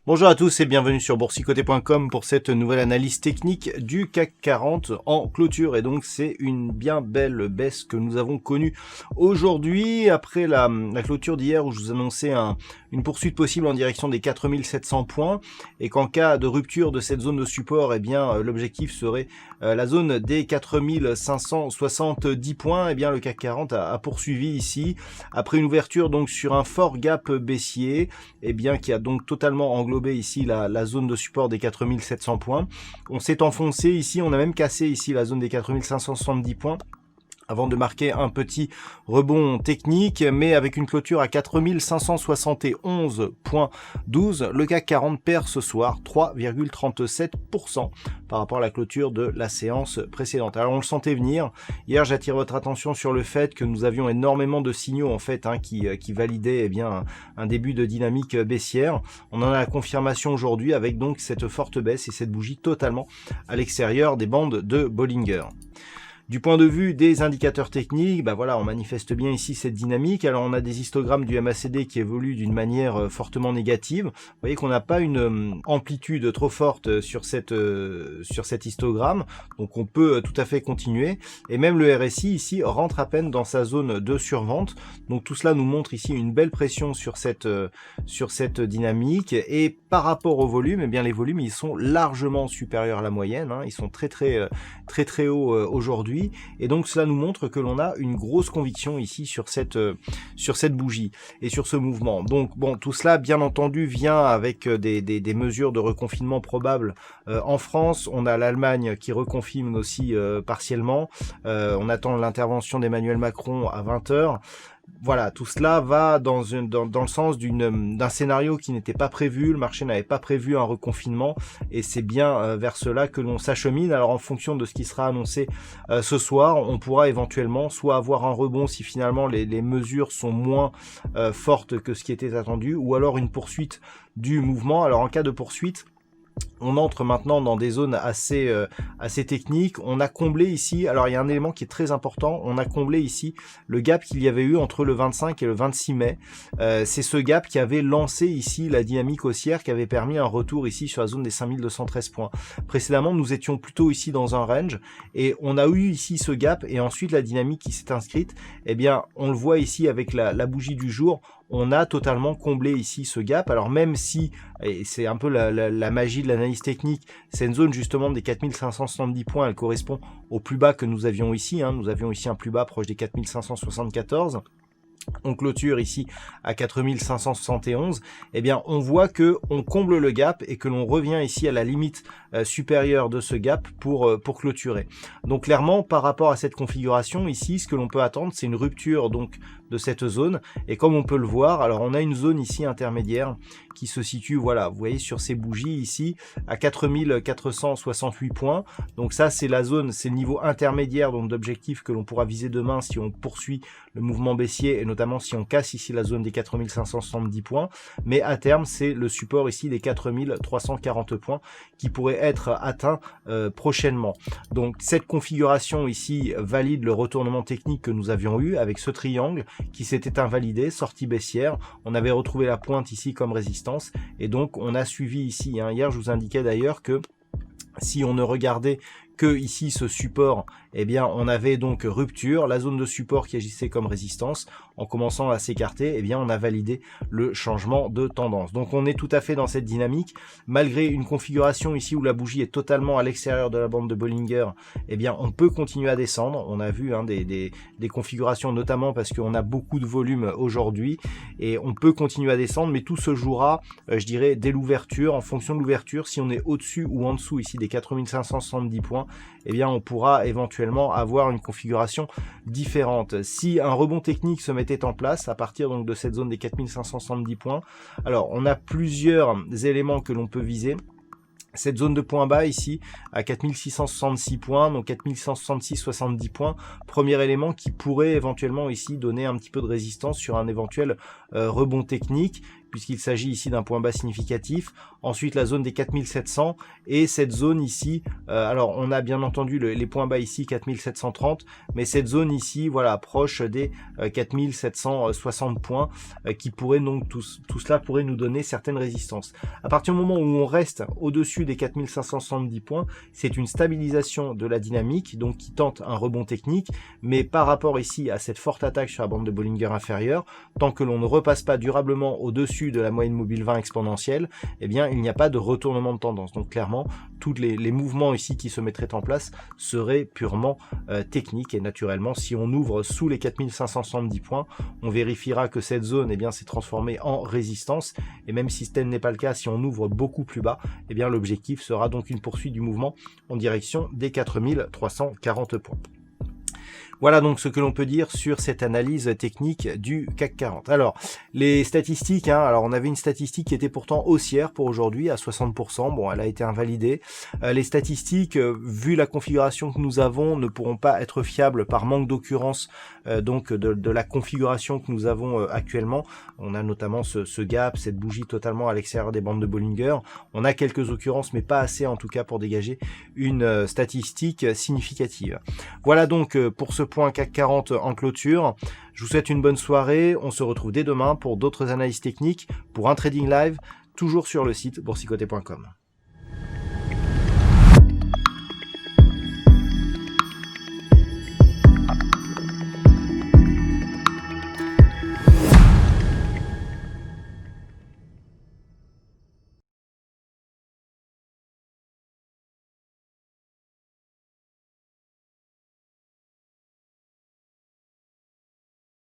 Bonjour à tous et bienvenue sur boursicoté.com pour cette nouvelle analyse technique du CAC 40 en clôture. Et donc c'est une bien belle baisse que nous avons connue aujourd'hui après la clôture d'hier où je vous annonçais une poursuite possible en direction des 4700 points et qu'en cas de rupture de cette zone de support, eh bien l'objectif serait la zone des 4570 points. Eh bien le CAC 40 a poursuivi ici après une ouverture donc sur un fort gap baissier, eh bien qui a donc totalement englobé ici la zone de support des 4700 points. On s'est enfoncé ici, on a même cassé ici la zone des 4570 points avant de marquer un petit rebond technique, mais avec une clôture à 4571.12, le CAC 40 perd ce soir 3,37% par rapport à la clôture de la séance précédente. Alors on le sentait venir. Hier, j'attire votre attention sur le fait que nous avions énormément de signaux en fait qui validaient un début de dynamique baissière. On en a la confirmation aujourd'hui avec donc cette forte baisse et cette bougie totalement à l'extérieur des bandes de Bollinger. Du point de vue des indicateurs techniques, voilà, on manifeste bien ici cette dynamique. Alors on a des histogrammes du MACD qui évoluent d'une manière fortement négative. Vous voyez qu'on n'a pas une amplitude trop forte sur cet histogramme, donc on peut tout à fait continuer. Et même le RSI ici rentre à peine dans sa zone de survente. Donc tout cela nous montre ici une belle pression sur cette dynamique. Et par rapport au volume, eh bien les volumes ils sont largement supérieurs à la moyenne. Ils sont très hauts aujourd'hui. Et donc cela nous montre que l'on a une grosse conviction ici sur cette bougie et sur ce mouvement. Donc bon, tout cela bien entendu vient avec des mesures de reconfinement probables en France. On a l'Allemagne qui reconfine aussi partiellement. On attend l'intervention d'Emmanuel Macron à 20h. Voilà, tout cela va dans le sens d'un scénario qui n'était pas prévu, le marché n'avait pas prévu un reconfinement et c'est bien vers cela que l'on s'achemine. Alors en fonction de ce qui sera annoncé ce soir, on pourra éventuellement soit avoir un rebond si finalement les mesures sont moins fortes que ce qui était attendu, ou alors une poursuite du mouvement. Alors en cas de poursuite, on entre maintenant dans des zones assez techniques. On a comblé ici, alors il y a un élément qui est très important, on a comblé ici le gap qu'il y avait eu entre le 25 et le 26 mai. C'est ce gap qui avait lancé ici la dynamique haussière, qui avait permis un retour ici sur la zone des 5213 points. Précédemment, nous étions plutôt ici dans un range et on a eu ici ce gap et ensuite la dynamique qui s'est inscrite, eh bien on le voit ici avec la bougie du jour. On a totalement comblé ici ce gap. Alors même si, et c'est un peu la magie de l'analyse technique, c'est une zone justement des 4570 points, elle correspond au plus bas que nous avions ici. Nous avions ici un plus bas proche des 4574. On clôture ici à 4571, eh bien on voit que on comble le gap et que l'on revient ici à la limite supérieure de ce gap pour clôturer. Donc clairement par rapport à cette configuration ici, ce que l'on peut attendre c'est une rupture donc de cette zone, et comme on peut le voir, alors on a une zone ici intermédiaire qui se situe, voilà, vous voyez sur ces bougies ici à 4468 points. Donc ça c'est la zone, c'est le niveau intermédiaire donc d'objectif que l'on pourra viser demain si on poursuit le mouvement baissier et notamment si on casse ici la zone des 4570 points. Mais à terme c'est le support ici des 4340 points qui pourrait être atteint prochainement. Donc cette configuration ici valide le retournement technique que nous avions eu avec ce triangle qui s'était invalidé, sortie baissière. On avait retrouvé la pointe ici comme résistance et donc on a suivi ici. Hier je vous indiquais d'ailleurs que si on ne regardait que ici ce support, eh bien on avait donc rupture, la zone de support qui agissait comme résistance. En commençant à s'écarter, eh bien on a validé le changement de tendance. Donc on est tout à fait dans cette dynamique, malgré une configuration ici où la bougie est totalement à l'extérieur de la bande de Bollinger. Eh bien on peut continuer à descendre. On a vu des configurations, notamment parce qu'on a beaucoup de volume aujourd'hui, et on peut continuer à descendre, mais tout se jouera, je dirais, dès l'ouverture. En fonction de l'ouverture, si on est au-dessus ou en dessous ici des 4570 points, eh bien on pourra éventuellement avoir une configuration différente. Si un rebond technique se mettait en place à partir donc de cette zone des 4570 points, alors on a plusieurs éléments que l'on peut viser. Cette zone de points bas ici à 4666 points, donc 4666,70 points, premier élément qui pourrait éventuellement ici donner un petit peu de résistance sur un éventuel rebond technique, puisqu'il s'agit ici d'un point bas significatif. Ensuite la zone des 4700 et cette zone ici, alors on a bien entendu les points bas ici 4730, mais cette zone ici voilà proche des 4760 points qui pourrait donc tout cela pourrait nous donner certaines résistances. À partir du moment où on reste au-dessus des 4570 points, c'est une stabilisation de la dynamique, donc qui tente un rebond technique, mais par rapport ici à cette forte attaque sur la bande de Bollinger inférieure, tant que l'on ne repasse pas durablement au-dessus de la moyenne mobile 20 exponentielle, eh bien il n'y a pas de retournement de tendance. Donc clairement, tous les mouvements ici qui se mettraient en place seraient purement techniques, et naturellement, si on ouvre sous les 4570 points, on vérifiera que cette zone eh bien s'est transformée en résistance, et même si tel n'est pas le cas, si on ouvre beaucoup plus bas, eh bien l'objectif sera donc une poursuite du mouvement en direction des 4340 points. Voilà donc ce que l'on peut dire sur cette analyse technique du CAC 40. Alors, les statistiques, alors on avait une statistique qui était pourtant haussière pour aujourd'hui à 60%, bon elle a été invalidée. Les statistiques, vu la configuration que nous avons, ne pourront pas être fiables par manque d'occurrence donc de la configuration que nous avons actuellement. On a notamment ce gap, cette bougie totalement à l'extérieur des bandes de Bollinger. On a quelques occurrences, mais pas assez en tout cas pour dégager une statistique significative. Voilà donc pour ce point CAC 40 en clôture. Je vous souhaite une bonne soirée. On se retrouve dès demain pour d'autres analyses techniques, pour un trading live, toujours sur le site boursicoté.com.